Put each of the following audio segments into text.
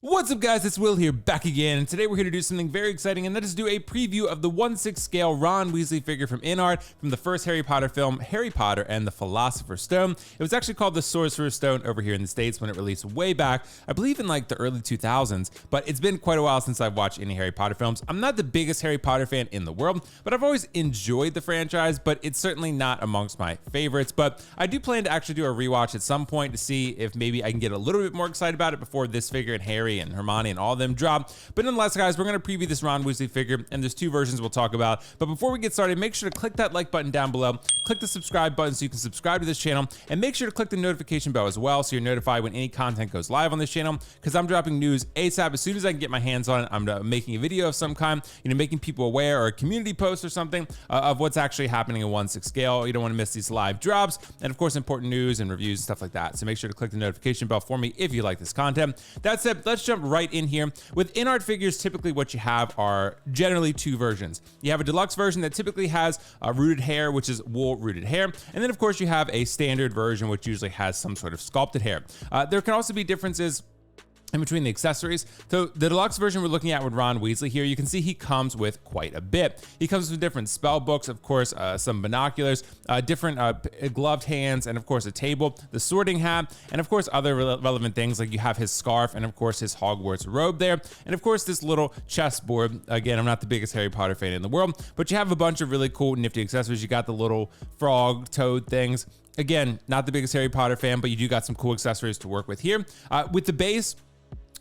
What's up guys, it's Will here, back again, and today we're here to do something very exciting, and that is do a preview of the 1/6 scale Ron Weasley figure from InArt from the first Harry Potter film, Harry Potter and the Philosopher's Stone. It was actually called the Sorcerer's Stone over here in the States when it released way back, I believe in like the early 2000s, but it's been quite a while since I've watched any Harry Potter films. I'm not the biggest Harry Potter fan in the world, but I've always enjoyed the franchise, but it's certainly not amongst my favorites. But I do plan to actually do a rewatch at some point to see if maybe I can get a little bit more excited about it before this figure and Harry and Hermione and all of them drop. But nonetheless, guys, we're going to preview this Ron Weasley figure, and there's two versions we'll talk about. But before we get started, make sure to click that like button down below, click the subscribe button so you can subscribe to this channel, and make sure to click the notification bell as well so you're notified when any content goes live on this channel, because I'm dropping news ASAP. As soon as I can get my hands on it, I'm making a video of some kind, making people aware, or a community post or something of what's actually happening in 1/6 scale. You don't want to miss these live drops, and of course important news and reviews and stuff like that. So make sure to click the notification bell for me if you like this content. That said, let's jump right in here. With InArt figures, typically what you have are generally two versions. You have a deluxe version that typically has rooted hair, which is wool rooted hair, and then of course you have a standard version which usually has some sort of sculpted hair. There can also be differences in between the accessories. So the deluxe version we're looking at with Ron Weasley here, you can see he comes with quite a bit. He comes with different spell books, of course, some binoculars, different gloved hands, and of course a table, the sorting hat, and of course other relevant things like you have his scarf and of course his Hogwarts robe there, and of course this little chessboard. Again, I'm not the biggest Harry Potter fan in the world, but you have a bunch of really cool nifty accessories. You got the little frog toad things. Again, not the biggest Harry Potter fan, but you do got some cool accessories to work with here. With the base,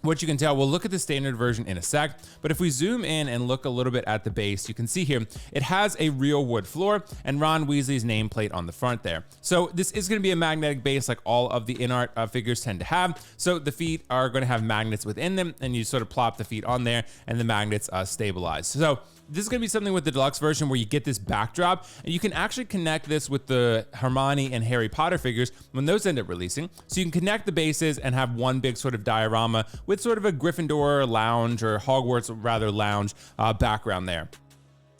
what you can tell, we'll look at the standard version in a sec, but if we zoom in and look a little bit at the base, you can see here, it has a real wood floor and Ron Weasley's nameplate on the front there. So this is going to be a magnetic base like all of the InArt figures tend to have. So the feet are going to have magnets within them, and you sort of plop the feet on there and the magnets stabilize. So this is going to be something with the deluxe version where you get this backdrop, and you can actually connect this with the Hermione and Harry Potter figures when those end up releasing. So you can connect the bases and have one big sort of diorama with sort of a Gryffindor lounge, or Hogwarts rather lounge background there.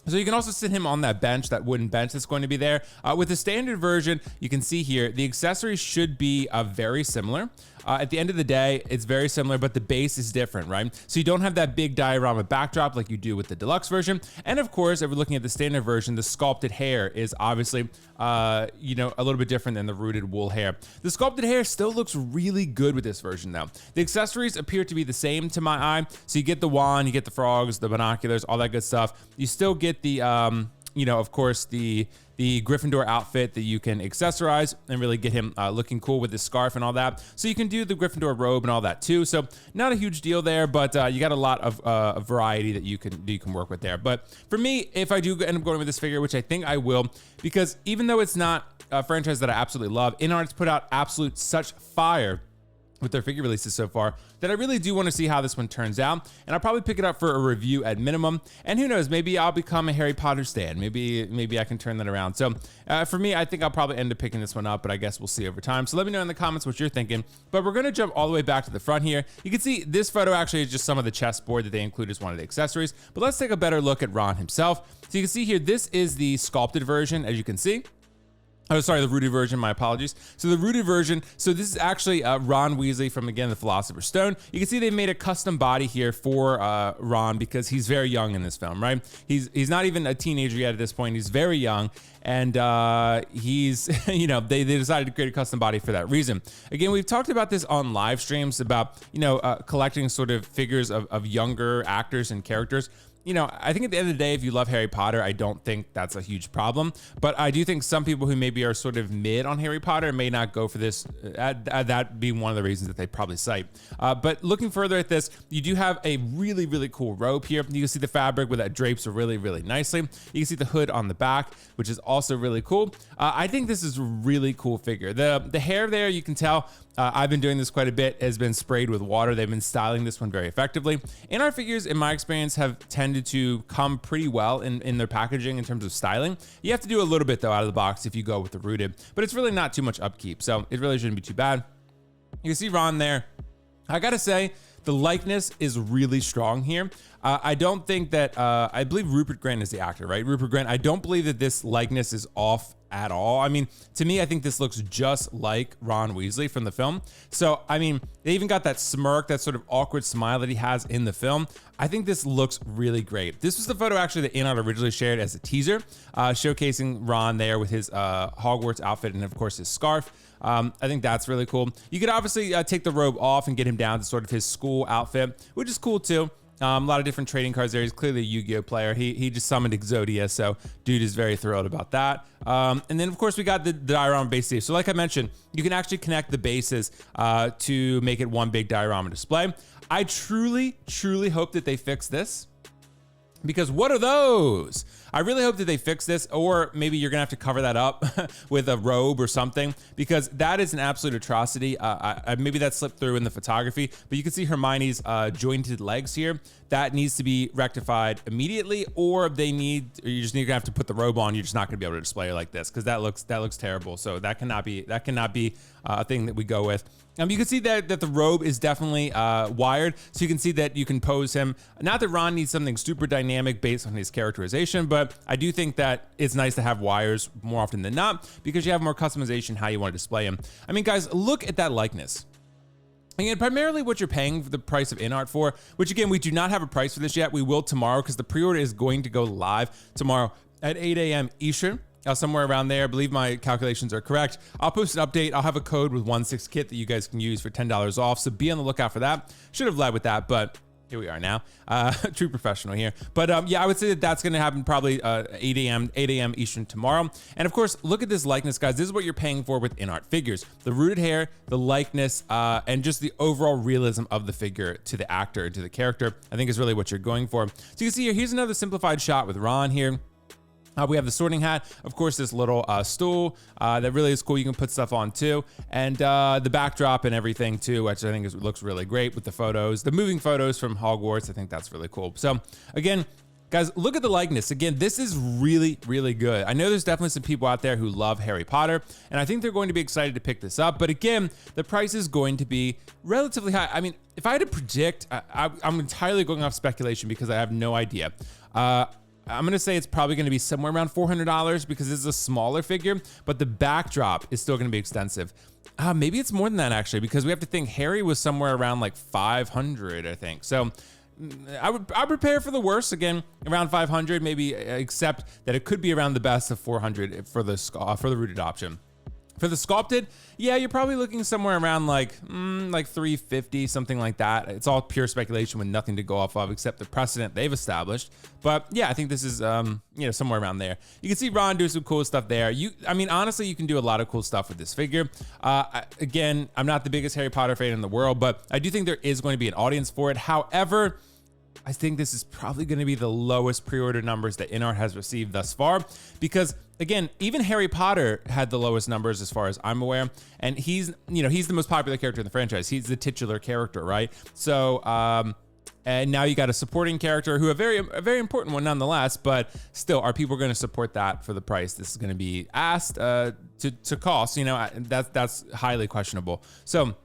So you can also sit him on that bench, that wooden bench that's going to be there. With the standard version, you can see here, the accessories should be very similar. At the end of the day, it's very similar, but the base is different, right? So you don't have that big diorama backdrop like you do with the deluxe version. And of course, if we're looking at the standard version, the sculpted hair is obviously, a little bit different than the rooted wool hair. The sculpted hair still looks really good with this version though. The accessories appear to be the same to my eye. So you get the wand, you get the frogs, the binoculars, all that good stuff. You still get the, of course, the Gryffindor outfit that you can accessorize and really get him looking cool with his scarf and all that. So you can do the Gryffindor robe and all that too. So not a huge deal there, but you got a lot of variety that you can work with there. But for me, if I do end up going with this figure, which I think I will, because even though it's not a franchise that I absolutely love, InArt's put out absolute such fire with their figure releases so far that I really do want to see how this one turns out, and I'll probably pick it up for a review at minimum. And who knows, maybe I'll become a Harry Potter stan. Maybe I can turn that around. So for me, I think I'll probably end up picking this one up, but I guess we'll see over time. So let me know in the comments what you're thinking. But we're going to jump all the way back to the front here. You can see this photo actually is just some of the chessboard that they include as one of the accessories. But let's take a better look at Ron himself. So you can see here, this is the sculpted version, as you can see. Oh, sorry, the rooted version, my apologies. So the rooted version, so this is actually Ron Weasley from, again, the Philosopher's Stone. You can see they made a custom body here for Ron because he's very young in this film, right? He's not even a teenager yet at this point. He's very young, and he's, they decided to create a custom body for that reason. Again, we've talked about this on live streams about, collecting sort of figures of younger actors and characters. I think at the end of the day, if you love Harry Potter, I don't think that's a huge problem. But I do think some people who maybe are sort of mid on Harry Potter may not go for this. That being one of the reasons that they probably cite. But looking further at this, you do have a really, really cool robe here. You can see the fabric where that drapes really, really nicely. You can see the hood on the back, which is also really cool. I think this is a really cool figure. The hair there, you can tell, I've been doing this quite a bit, has been sprayed with water. They've been styling this one very effectively. InArt figures, in my experience, have tended to come pretty well in their packaging in terms of styling. You have to do a little bit though out of the box if you go with the rooted, but it's really not too much upkeep, so it really shouldn't be too bad. You can see Ron there. I gotta say, the likeness is really strong here. I don't think that, I believe Rupert Grint is the actor, right? Rupert Grint, I don't believe that this likeness is off at all. I mean, to me, I think this looks just like Ron Weasley from the film. So, I mean, they even got that smirk, that sort of awkward smile that he has in the film. I think this looks really great. This was the photo actually that InArt originally shared as a teaser, showcasing Ron there with his Hogwarts outfit and of course his scarf. I think that's really cool. You could obviously take the robe off and get him down to sort of his school outfit, which is cool too. A lot of different trading cards there. He's clearly a Yu-Gi-Oh player. He just summoned Exodia, so dude is very thrilled about that. And then of course we got the diorama base here. So like I mentioned, you can actually connect the bases to make it one big diorama display. I truly hope that they fix this, because what are those? I really hope that they fix this, or maybe you're gonna have to cover that up with a robe or something, because that is an absolute atrocity. Maybe that slipped through in the photography, but you can see Hermione's jointed legs here. That needs to be rectified immediately, or you just need to have to put the robe on. You're just not gonna be able to display it like this, because that looks terrible. So that cannot be a thing that we go with. You can see that the robe is definitely wired, so you can see that you can pose him. Not that Ron needs something super dynamic based on his characterization, but I do think that it's nice to have wires more often than not, because you have more customization how you want to display him. I mean, guys, look at that likeness. Again, primarily what you're paying for the price of InArt for, which again, we do not have a price for this yet. We will tomorrow, because the pre-order is going to go live tomorrow at 8 a.m. Eastern. Somewhere around there. I believe my calculations are correct. I'll post an update. I'll have a code with 16kit that you guys can use for $10 off. So be on the lookout for that. Should have led with that, but here we are now. True professional here. But yeah, I would say that that's going to happen probably 8 a.m. Eastern tomorrow. And of course, look at this likeness, guys. This is what you're paying for with InArt figures. The rooted hair, the likeness, and just the overall realism of the figure to the actor and to the character, I think is really what you're going for. So you can see here, here's another simplified shot with Ron here. We have the sorting hat, of course, this little stool that really is cool. You can put stuff on too, and the backdrop and everything too, which I think looks really great with the photos, the moving photos from Hogwarts. I think that's really cool. So again, guys, look at the likeness. Again, this is really good. I know there's definitely some people out there who love Harry Potter, and I think they're going to be excited to pick this up. But again, the price is going to be relatively high. I mean, if I had to predict, I'm entirely going off speculation because I have no idea. I'm gonna say it's probably gonna be somewhere around $400 because this is a smaller figure, but the backdrop is still gonna be extensive. Maybe it's more than that actually, because we have to think Harry was somewhere around like 500, I think. So I prepare for the worst, again, around 500, maybe, except that it could be around the best of 400 for the rooted option. For the sculpted, yeah, you're probably looking somewhere around like 350, something like that. It's all pure speculation with nothing to go off of except the precedent they've established. But yeah, I think this is somewhere around there. You can see Ron do some cool stuff there. I mean, honestly, you can do a lot of cool stuff with this figure. Again, I'm not the biggest Harry Potter fan in the world, but I do think there is going to be an audience for it. However, I think this is probably going to be the lowest pre-order numbers that InArt has received thus far, because again, even Harry Potter had the lowest numbers as far as I'm aware, and he's the most popular character in the franchise. He's the titular character, right? So and now you got a supporting character who a very important one nonetheless, but still, are people going to support that for the price this is going to be asked to cost? That's highly questionable. So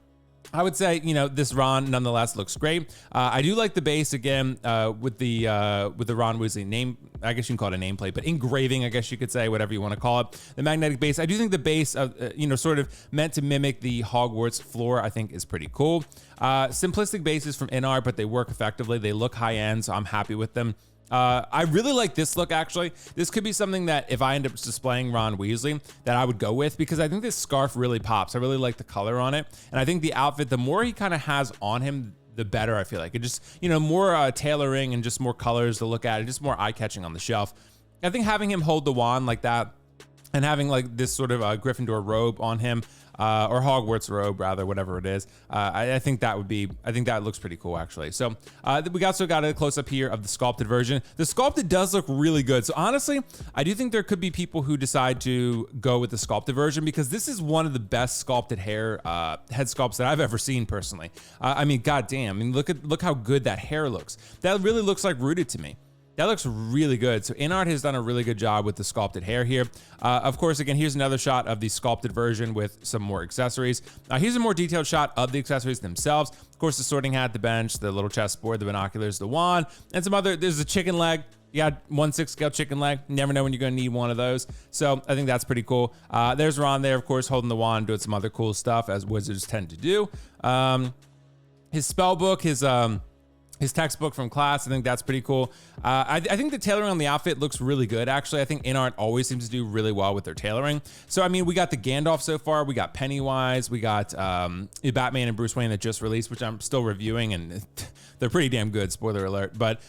I would say, this Ron nonetheless looks great. I do like the base again with the Ron Weasley name. I guess you can call it a nameplate, but engraving, I guess you could say, whatever you want to call it. The magnetic base. I do think the base, sort of meant to mimic the Hogwarts floor, I think is pretty cool. Simplistic bases from InArt, but they work effectively. They look high end, so I'm happy with them. I really like this look, actually. This could be something that if I end up displaying Ron Weasley, that I would go with, because I think this scarf really pops. I really like the color on it. And I think the outfit, the more he kind of has on him, the better I feel like. It just, more tailoring and just more colors to look at, just more eye-catching on the shelf. I think having him hold the wand like that and having like this sort of Gryffindor robe on him, or Hogwarts robe rather, whatever it is. I think that looks pretty cool actually. So we also got a close up here of the sculpted version. The sculpted does look really good. So honestly, I do think there could be people who decide to go with the sculpted version, because this is one of the best sculpted head sculpts that I've ever seen personally. I mean, goddamn, look how good that hair looks. That really looks like rooted to me. That looks really good. So InArt has done a really good job with the sculpted hair here. Of course, again, here's another shot of the sculpted version with some more accessories. Here's a more detailed shot of the accessories themselves. Of course, the sorting hat, the bench, the little chessboard, the binoculars, the wand, and some other, there's a chicken leg. You got 1/6 scale chicken leg. You never know when you're going to need one of those. So I think that's pretty cool. There's Ron there, of course, holding the wand, doing some other cool stuff as wizards tend to do. His spell book, his textbook from class, I think that's pretty cool. I think the tailoring on the outfit looks really good, actually. I think InArt always seems to do really well with their tailoring. So, I mean, we got the Gandalf so far. We got Pennywise. We got Batman and Bruce Wayne that just released, which I'm still reviewing, and they're pretty damn good, spoiler alert. But,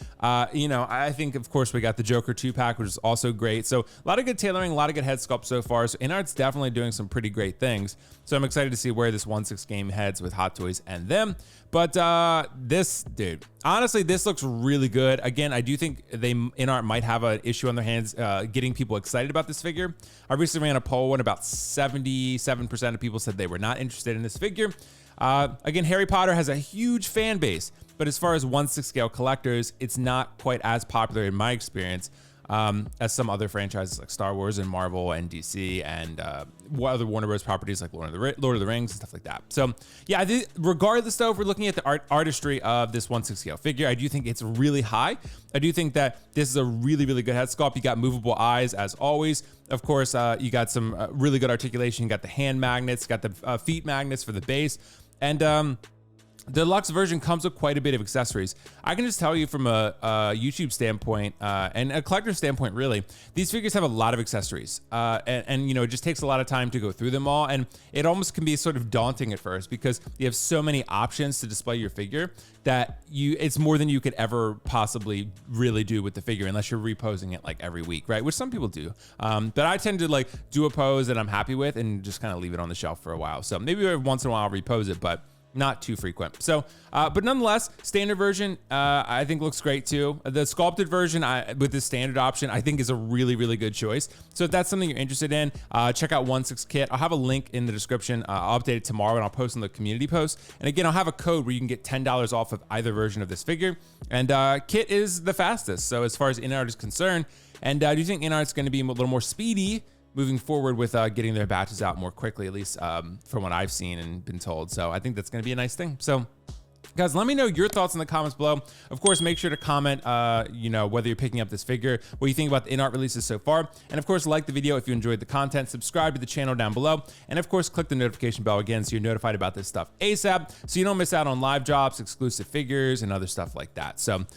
you know, I think, of course, we got the Joker 2-pack, which is also great. So, a lot of good tailoring, a lot of good head sculpt so far. So, InArt's definitely doing some pretty great things. So, I'm excited to see where this 1/6 game heads with Hot Toys and them. But this, dude, honestly, this looks really good. Again, I do think InArt might have an issue on their hands getting people excited about this figure. I recently ran a poll and about 77% of people said they were not interested in this figure. Again, Harry Potter has a huge fan base, but as far as 1/6 scale collectors, it's not quite as popular in my experience as some other franchises like Star Wars and Marvel and DC and other Warner Bros. Properties like Lord of the Rings and stuff like that. So yeah, I think regardless though, if we're looking at the artistry of this 1/6 scale figure, I do think it's really high. I do think that this is a really, really good head sculpt. You got movable eyes as always. Of course, you got some really good articulation. You got the hand magnets, got the feet magnets for the base. And the deluxe version comes with quite a bit of accessories. I can just tell you from a YouTube standpoint and a collector standpoint, really, these figures have a lot of accessories. And you know, it just takes a lot of time to go through them all. And it almost can be sort of daunting at first because you have so many options to display your figure that it's more than you could ever possibly really do with the figure unless you're reposing it like every week, right? Which some people do. But I tend to like do a pose that I'm happy with and just kind of leave it on the shelf for a while. So maybe every once in a while I'll repose it, but not too frequent. So, but nonetheless, standard version, I think looks great too. The sculpted version with the standard option, I think is a really, really good choice. So if that's something you're interested in, check out 1/6 Kit. I'll have a link in the description. I'll update it tomorrow and I'll post on the community post. And again, I'll have a code where you can get $10 off of either version of this figure. And Kit is the fastest. So as far as InArt is concerned, and do you think InArt is going to be a little more speedy moving forward with getting their batches out more quickly, at least from what I've seen and been told. So I think that's going to be a nice thing. So guys, let me know your thoughts in the comments below. Of course, make sure to comment, you know, whether you're picking up this figure, what you think about the InArt releases so far. And of course, like the video if you enjoyed the content, subscribe to the channel down below. And of course, click the notification bell again so you're notified about this stuff ASAP, so you don't miss out on live drops, exclusive figures, and other stuff like that. So,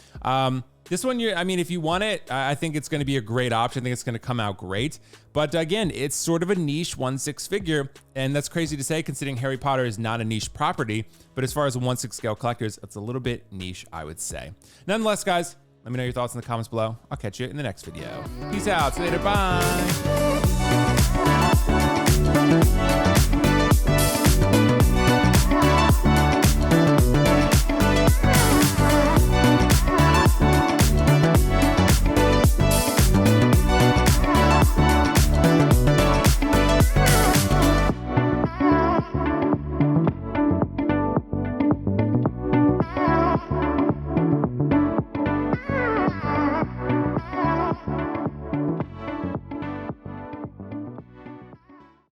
this one, I mean, if you want it, I think it's going to be a great option. I think it's going to come out great. But again, it's sort of a niche 1/6 figure. And that's crazy to say considering Harry Potter is not a niche property. But as far as 1/6 scale collectors, it's a little bit niche, I would say. Nonetheless, guys, let me know your thoughts in the comments below. I'll catch you in the next video. Peace out. See you later. Bye.